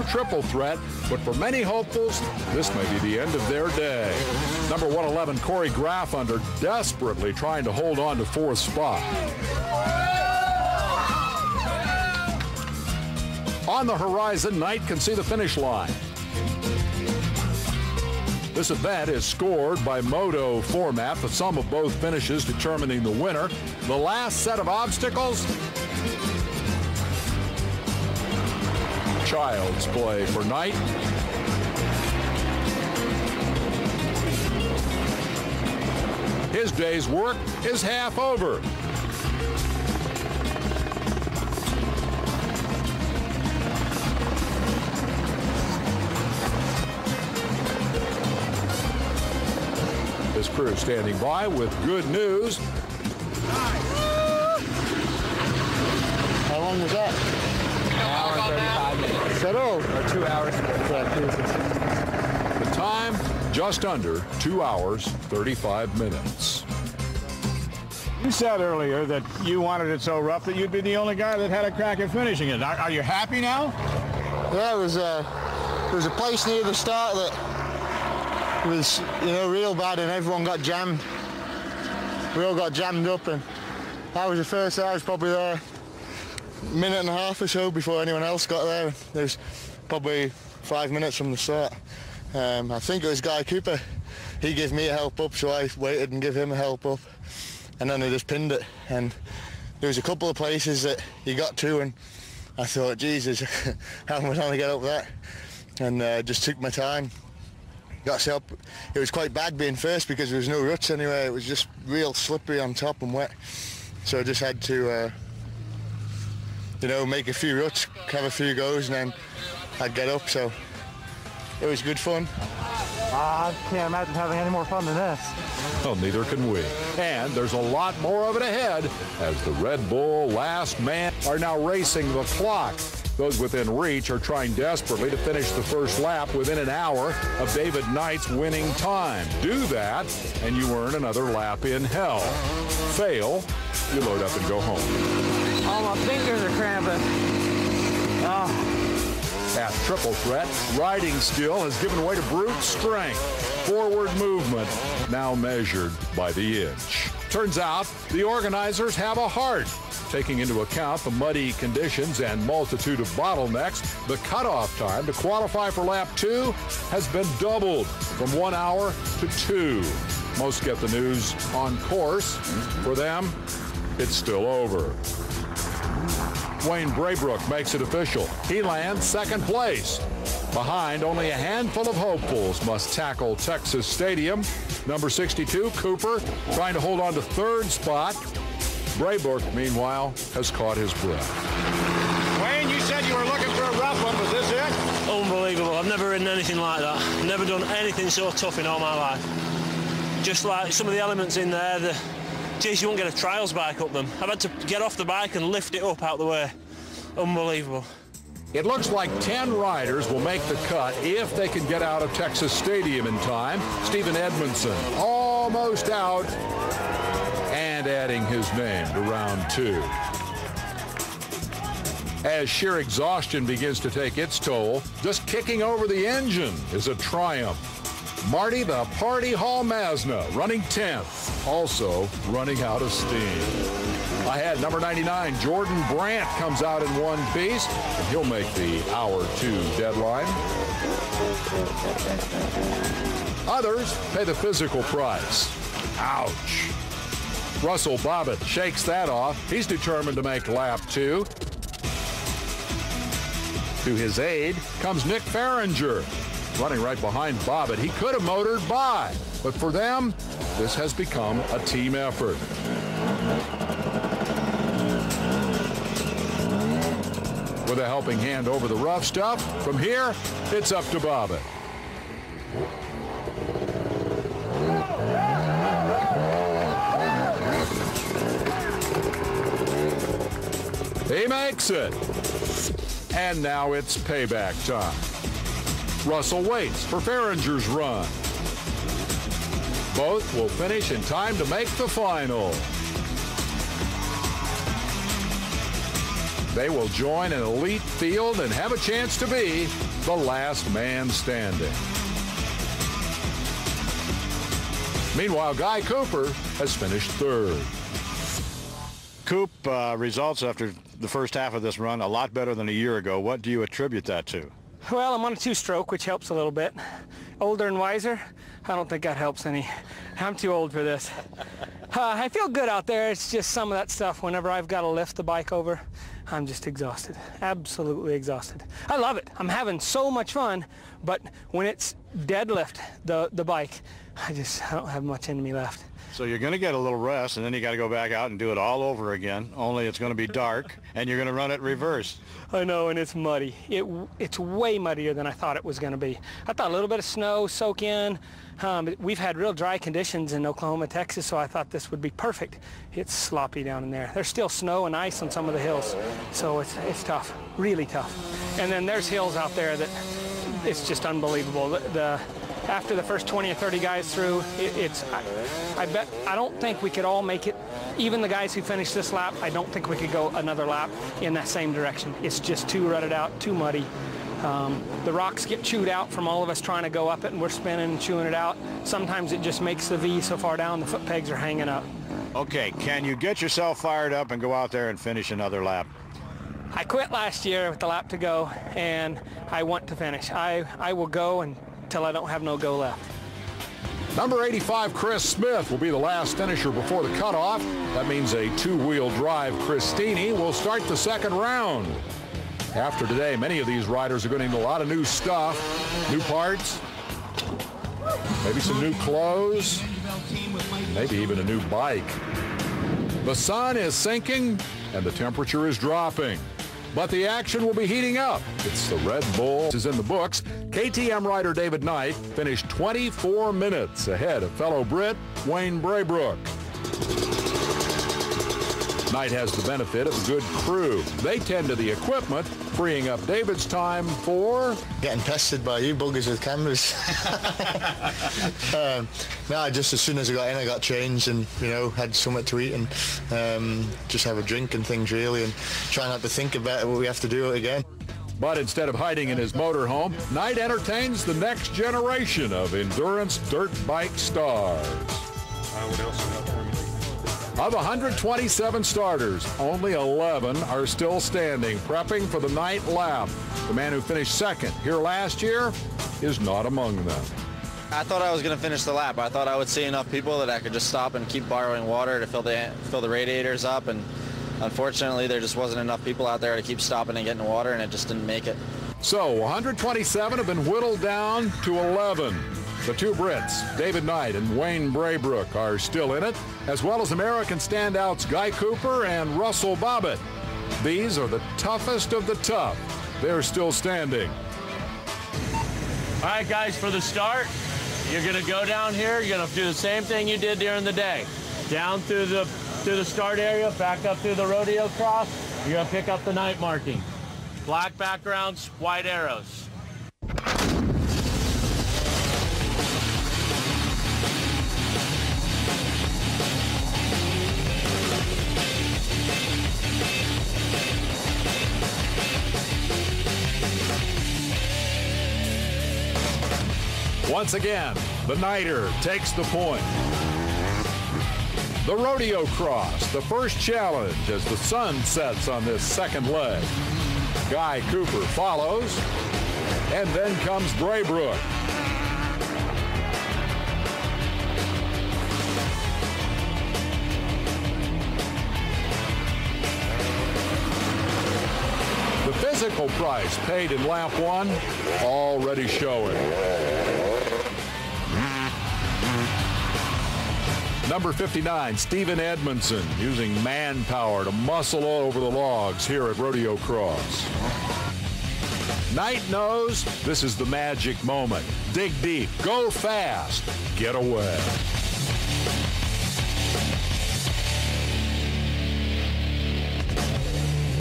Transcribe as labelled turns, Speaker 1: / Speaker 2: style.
Speaker 1: triple threat, but for many hopefuls, this may be the end of their day. Number 111, Corey Graffunder, desperately trying to hold on to fourth spot. On the horizon, Knight can see the finish line. This event is scored by moto format, the sum of both finishes determining the winner. The last set of obstacles, child's play for Knight. His day's work is half over. His crew standing by with good news.
Speaker 2: How long was that?
Speaker 3: An hour and 35 minutes.
Speaker 2: Is that all?
Speaker 3: Or 2 hours.
Speaker 1: The time, just under 2 hours, 35 minutes.
Speaker 4: You said earlier that you wanted it so rough that you'd be the only guy that had a crack at finishing it. Are you happy now?
Speaker 2: Yeah, there was a place near the start that was, real bad, and everyone got jammed. We all got jammed up, and that was the first. I was probably there a minute and a half or so before anyone else got there. There's probably 5 minutes from the start. I think it was Guy Cooper. He gave me a help up, so I waited and gave him a help up, and then they just pinned it. And there was a couple of places that he got to, and I thought, Jesus, how am I going to get up that? And just took my time. Got up. It was quite bad being first because there was no ruts anyway. It was just real slippery on top and wet. So I just had to, make a few ruts, have a few goes, and then I'd get up. So it was good fun. I can't imagine having any more fun than this.
Speaker 1: Well, neither can we. And there's a lot more of it ahead as the Red Bull last man are now racing the clock. Those within reach are trying desperately to finish the first lap within an hour of David Knight's winning time. Do that, and you earn another lap in hell. Fail, you load up and go home.
Speaker 3: Oh, my fingers are cramping. Oh.
Speaker 1: At triple threat, riding skill has given way to brute strength. Forward movement now measured by the inch. Turns out the organizers have a heart. Taking into account the muddy conditions and multitude of bottlenecks, the cutoff time to qualify for lap 2 has been doubled from 1 hour to 2. Most get the news on course. For them, it's still over. Wayne Braybrook makes it official. He lands second place. Behind, only a handful of hopefuls must tackle Texas Stadium. Number 62, Cooper, trying to hold on to third spot. Braybrook, meanwhile, has caught his breath.
Speaker 4: Wayne, you said you were looking for a rough one. Was this it?
Speaker 5: Unbelievable. I've never ridden anything like that. Never done anything so tough in all my life. Just like some of the elements in there, geez, you won't get a trials bike up them. I've had to get off the bike and lift it up out the way. Unbelievable.
Speaker 1: It looks like 10 riders will make the cut if they can get out of Texas Stadium in time. Stephen Edmondson almost out and adding his name to round 2. As sheer exhaustion begins to take its toll, just kicking over the engine is a triumph. Marty the Party Hall Mazda running 10th, also running out of steam. Ahead, number 99, Jordan BRANDT comes out in one piece, and he'll make the hour 2 deadline. Others pay the physical price. Ouch. Russell BOBBITT shakes that off. He's determined to make lap 2. To his aid comes Nick FAHRINGER, running right behind BOBBITT. He could have motored by, but for them, this has become a team effort. With a helping hand over the rough stuff, from here, it's up to BOBBITT. He makes it. And now it's payback time. Russell waits for FAHRINGER's run. Both will finish in time to make the final. They will join an elite field and have a chance to be the last man standing. Meanwhile, Guy Cooper has finished third.
Speaker 4: Coop, results after the first half of this run, a lot better than a year ago. What do you attribute that to?
Speaker 3: Well, I'm on a two-stroke, which helps a little bit. Older and wiser, I don't think that helps any. I'm too old for this. I feel good out there. It's just some of that stuff. Whenever I've got to lift the bike over, I'm just exhausted, absolutely exhausted. I love it. I'm having so much fun, but when it's deadlift, the bike, I don't have much in me left.
Speaker 4: So you're going to get a little rest, and then you got to go back out and do it all over again, only it's going to be dark, and you're going to run it reverse.
Speaker 3: I know, and it's muddy. It's way muddier than I thought it was going to be. I thought a little bit of snow soak in. We've had real dry conditions in Oklahoma, Texas, so I thought this would be perfect. It's sloppy down in there. There's still snow and ice on some of the hills, so it's tough, really tough. And then there's hills out there that it's just unbelievable. After the first 20 or 30 guys through, I don't think we could all make it. Even the guys who finished this lap, I don't think we could go another lap in that same direction. It's just too rutted out, too muddy. The rocks get chewed out from all of us trying to go up it, and we're spinning and chewing it out. Sometimes it just makes the V so far down the foot pegs are hanging up.
Speaker 4: Okay, can you get yourself fired up and go out there and finish another lap?
Speaker 3: I quit last year with the lap to go, and I want to finish. I will go until I don't have no go left.
Speaker 1: Number 85, Chris Smith, will be the last finisher before the cutoff. That means a two-wheel drive Christini will start the second round. After today, many of these riders are going to need a lot of new stuff, new parts, maybe some new clothes, maybe even a new bike. The sun is sinking and the temperature is dropping, but the action will be heating up. It's the Red Bull. This is in the books. KTM rider David Knight finished 24 minutes ahead of fellow Brit Wayne Braybrook. Knight has the benefit of a good crew. They tend to the equipment, freeing up David's time for
Speaker 2: getting pestered by you buggers with cameras. No, just as soon as I got in, I got changed and, had something to eat and just have a drink and things, really, and try not to think about what we have to do again.
Speaker 1: But instead of hiding in his motorhome, Knight entertains the next generation of endurance dirt bike stars.
Speaker 6: What else you have for me?
Speaker 1: Of 127 starters, only 11 are still standing, prepping for the night lap. The man who finished second here last year is not among them.
Speaker 7: I thought I was going to finish the lap. I thought I would see enough people that I could just stop and keep borrowing water to fill the radiators up, and unfortunately there just wasn't enough people out there to keep stopping and getting water, and it just didn't make it.
Speaker 1: So 127 have been whittled down to 11. The two Brits, David Knight and Wayne Braybrook, are still in it, as well as American standouts Guy Cooper and Russell Bobbitt. These are the toughest of the tough. They're still standing.
Speaker 5: All right, guys, for the start, you're going to go down here. You're going to do the same thing you did during the day. Down through the start area, back up through the rodeo cross. You're going to pick up the night marking. Black backgrounds, white arrows.
Speaker 1: Once again, the Nighter takes the point. The rodeo cross, the first challenge as the sun sets on this second leg. Guy Cooper follows, and then comes Braybrook. The physical price paid in lap one already showing. Number 59, Stephen Edmondson, using manpower to muscle over the logs here at Rodeo Cross. Knight knows this is the magic moment. Dig deep, go fast, get away.